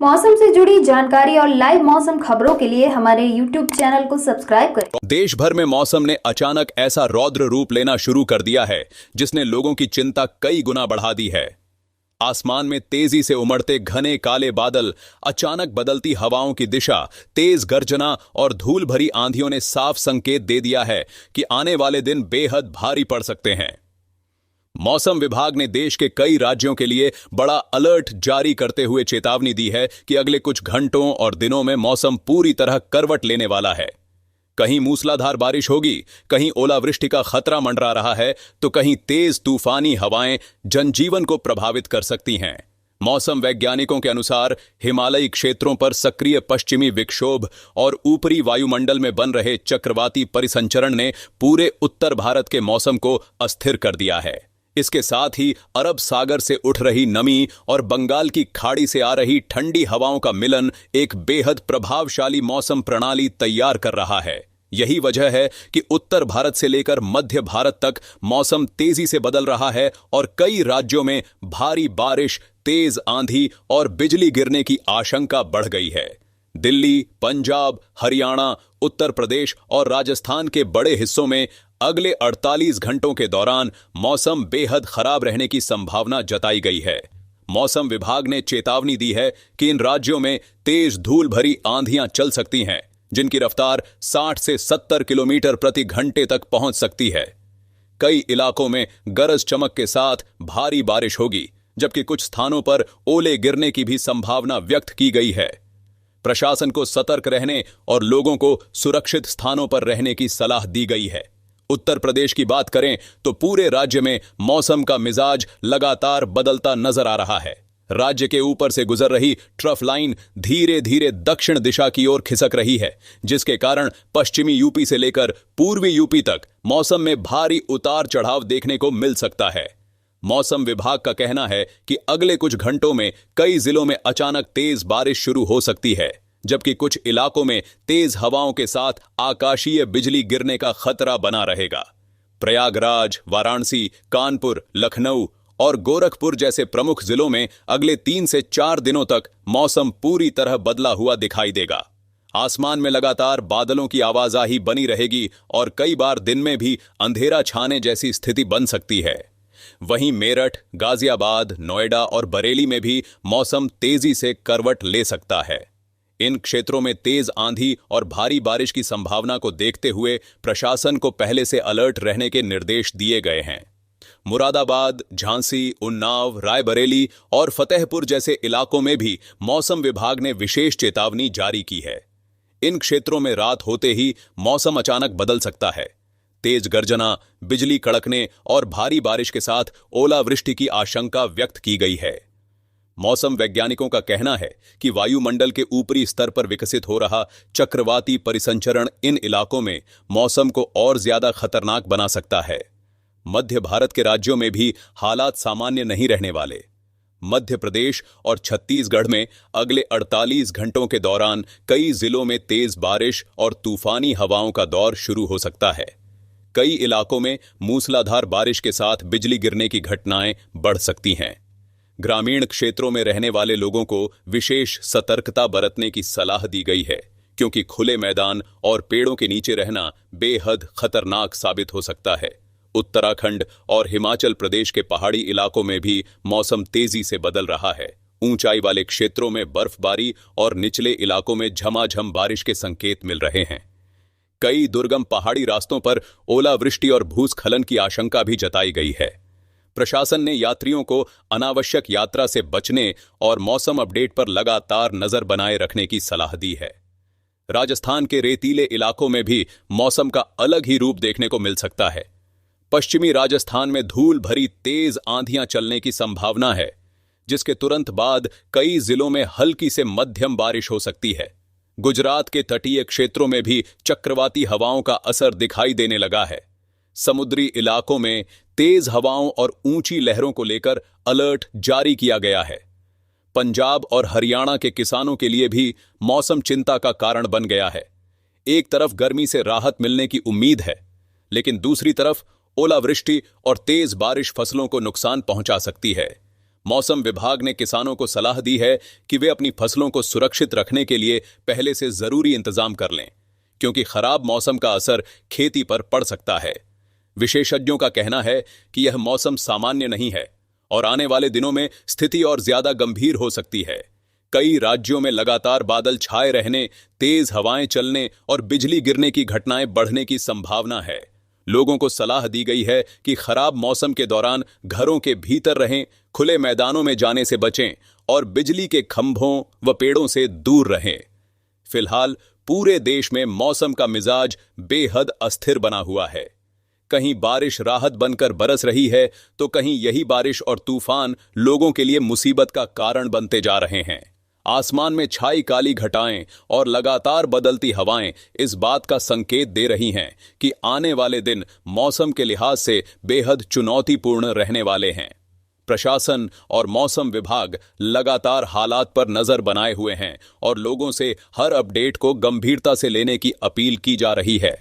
मौसम से जुड़ी जानकारी और लाइव मौसम खबरों के लिए हमारे YouTube चैनल को सब्सक्राइब करें। देश भर में मौसम ने अचानक ऐसा रौद्र रूप लेना शुरू कर दिया है जिसने लोगों की चिंता कई गुना बढ़ा दी है। आसमान में तेजी से उमड़ते घने काले बादल, अचानक बदलती हवाओं की दिशा, तेज गर्जना और धूल भरी आंधियों ने साफ संकेत दे दिया है कि आने वाले दिन बेहद भारी पड़ सकते हैं। मौसम विभाग ने देश के कई राज्यों के लिए बड़ा अलर्ट जारी करते हुए चेतावनी दी है कि अगले कुछ घंटों और दिनों में मौसम पूरी तरह करवट लेने वाला है। कहीं मूसलाधार बारिश होगी, कहीं ओलावृष्टि का खतरा मंडरा रहा है, तो कहीं तेज तूफानी हवाएं जनजीवन को प्रभावित कर सकती हैं। मौसम वैज्ञानिकों के अनुसार हिमालयी क्षेत्रों पर सक्रिय पश्चिमी विक्षोभ और ऊपरी वायुमंडल में बन रहे चक्रवाती परिसंचरण ने पूरे उत्तर भारत के मौसम को अस्थिर कर दिया है। इसके साथ ही अरब सागर से उठ रही नमी और बंगाल की खाड़ी से आ रही ठंडी हवाओं का मिलन एक बेहद प्रभावशाली मौसम प्रणाली तैयार कर रहा है। यही वजह है कि उत्तर भारत से लेकर मध्य भारत तक मौसम तेजी से बदल रहा है और कई राज्यों में भारी बारिश, तेज आंधी और बिजली गिरने की आशंका बढ़ गई है। दिल्ली, पंजाब, हरियाणा, उत्तर प्रदेश और राजस्थान के बड़े हिस्सों में अगले 48 घंटों के दौरान मौसम बेहद खराब रहने की संभावना जताई गई है। मौसम विभाग ने चेतावनी दी है कि इन राज्यों में तेज धूल भरी आंधियां चल सकती हैं, जिनकी रफ्तार 60 से 70 किलोमीटर प्रति घंटे तक पहुंच सकती है। कई इलाकों में गरज चमक के साथ भारी बारिश होगी, जबकि कुछ स्थानों पर ओले गिरने की भी संभावना व्यक्त की गई है। प्रशासन को सतर्क रहने और लोगों को सुरक्षित स्थानों पर रहने की सलाह दी गई है। उत्तर प्रदेश की बात करें तो पूरे राज्य में मौसम का मिजाज लगातार बदलता नजर आ रहा है। राज्य के ऊपर से गुजर रही ट्रफ लाइन धीरे धीरे दक्षिण दिशा की ओर खिसक रही है, जिसके कारण पश्चिमी यूपी से लेकर पूर्वी यूपी तक मौसम में भारी उतार चढ़ाव देखने को मिल सकता है। मौसम विभाग का कहना है कि अगले कुछ घंटों में कई जिलों में अचानक तेज बारिश शुरू हो सकती है, जबकि कुछ इलाकों में तेज हवाओं के साथ आकाशीय बिजली गिरने का खतरा बना रहेगा। प्रयागराज, वाराणसी, कानपुर, लखनऊ और गोरखपुर जैसे प्रमुख जिलों में अगले 3 से 4 दिनों तक मौसम पूरी तरह बदला हुआ दिखाई देगा। आसमान में लगातार बादलों की आवाजाही बनी रहेगी और कई बार दिन में भी अंधेरा छाने जैसी स्थिति बन सकती है। वहीं मेरठ, गाजियाबाद, नोएडा और बरेली में भी मौसम तेजी से करवट ले सकता है। इन क्षेत्रों में तेज आंधी और भारी बारिश की संभावना को देखते हुए प्रशासन को पहले से अलर्ट रहने के निर्देश दिए गए हैं। मुरादाबाद, झांसी, उन्नाव, रायबरेली और फतेहपुर जैसे इलाकों में भी मौसम विभाग ने विशेष चेतावनी जारी की है। इन क्षेत्रों में रात होते ही मौसम अचानक बदल सकता है। तेज गर्जना, बिजली कड़कने और भारी बारिश के साथ ओलावृष्टि की आशंका व्यक्त की गई है। मौसम वैज्ञानिकों का कहना है कि वायुमंडल के ऊपरी स्तर पर विकसित हो रहा चक्रवाती परिसंचरण इन इलाकों में मौसम को और ज्यादा खतरनाक बना सकता है। मध्य भारत के राज्यों में भी हालात सामान्य नहीं रहने वाले। मध्य प्रदेश और छत्तीसगढ़ में अगले 48 घंटों के दौरान कई जिलों में तेज बारिश और तूफानी हवाओं का दौर शुरू हो सकता है। कई इलाकों में मूसलाधार बारिश के साथ बिजली गिरने की घटनाएं बढ़ सकती हैं। ग्रामीण क्षेत्रों में रहने वाले लोगों को विशेष सतर्कता बरतने की सलाह दी गई है, क्योंकि खुले मैदान और पेड़ों के नीचे रहना बेहद खतरनाक साबित हो सकता है। उत्तराखंड और हिमाचल प्रदेश के पहाड़ी इलाकों में भी मौसम तेजी से बदल रहा है। ऊंचाई वाले क्षेत्रों में बर्फबारी और निचले इलाकों में झमाझम बारिश के संकेत मिल रहे हैं। कई दुर्गम पहाड़ी रास्तों पर ओलावृष्टि और भूस्खलन की आशंका भी जताई गई है। प्रशासन ने यात्रियों को अनावश्यक यात्रा से बचने और मौसम अपडेट पर लगातार नजर बनाए रखने की सलाह दी है। राजस्थान के रेतीले इलाकों में भी मौसम का अलग ही रूप देखने को मिल सकता है। पश्चिमी राजस्थान में धूल भरी तेज आंधियां चलने की संभावना है, जिसके तुरंत बाद कई जिलों में हल्की से मध्यम बारिश हो सकती है। गुजरात के तटीय क्षेत्रों में भी चक्रवाती हवाओं का असर दिखाई देने लगा है। समुद्री इलाकों में तेज हवाओं और ऊंची लहरों को लेकर अलर्ट जारी किया गया है। पंजाब और हरियाणा के किसानों के लिए भी मौसम चिंता का कारण बन गया है। एक तरफ गर्मी से राहत मिलने की उम्मीद है, लेकिन दूसरी तरफ ओलावृष्टि और तेज बारिश फसलों को नुकसान पहुंचा सकती है। मौसम विभाग ने किसानों को सलाह दी है कि वे अपनी फसलों को सुरक्षित रखने के लिए पहले से जरूरी इंतजाम कर लें, क्योंकि खराब मौसम का असर खेती पर पड़ सकता है। विशेषज्ञों का कहना है कि यह मौसम सामान्य नहीं है और आने वाले दिनों में स्थिति और ज्यादा गंभीर हो सकती है। कई राज्यों में लगातार बादल छाए रहने, तेज हवाएं चलने और बिजली गिरने की घटनाएं बढ़ने की संभावना है। लोगों को सलाह दी गई है कि खराब मौसम के दौरान घरों के भीतर रहें, खुले मैदानों में जाने से बचें और बिजली के खंभों व पेड़ों से दूर रहें। फिलहाल पूरे देश में मौसम का मिजाज बेहद अस्थिर बना हुआ है। कहीं बारिश राहत बनकर बरस रही है, तो कहीं यही बारिश और तूफान लोगों के लिए मुसीबत का कारण बनते जा रहे हैं। आसमान में छाई काली घटाएं और लगातार बदलती हवाएं इस बात का संकेत दे रही हैं कि आने वाले दिन मौसम के लिहाज से बेहद चुनौतीपूर्ण रहने वाले हैं। प्रशासन और मौसम विभाग लगातार हालात पर नजर बनाए हुए हैं और लोगों से हर अपडेट को गंभीरता से लेने की अपील की जा रही है।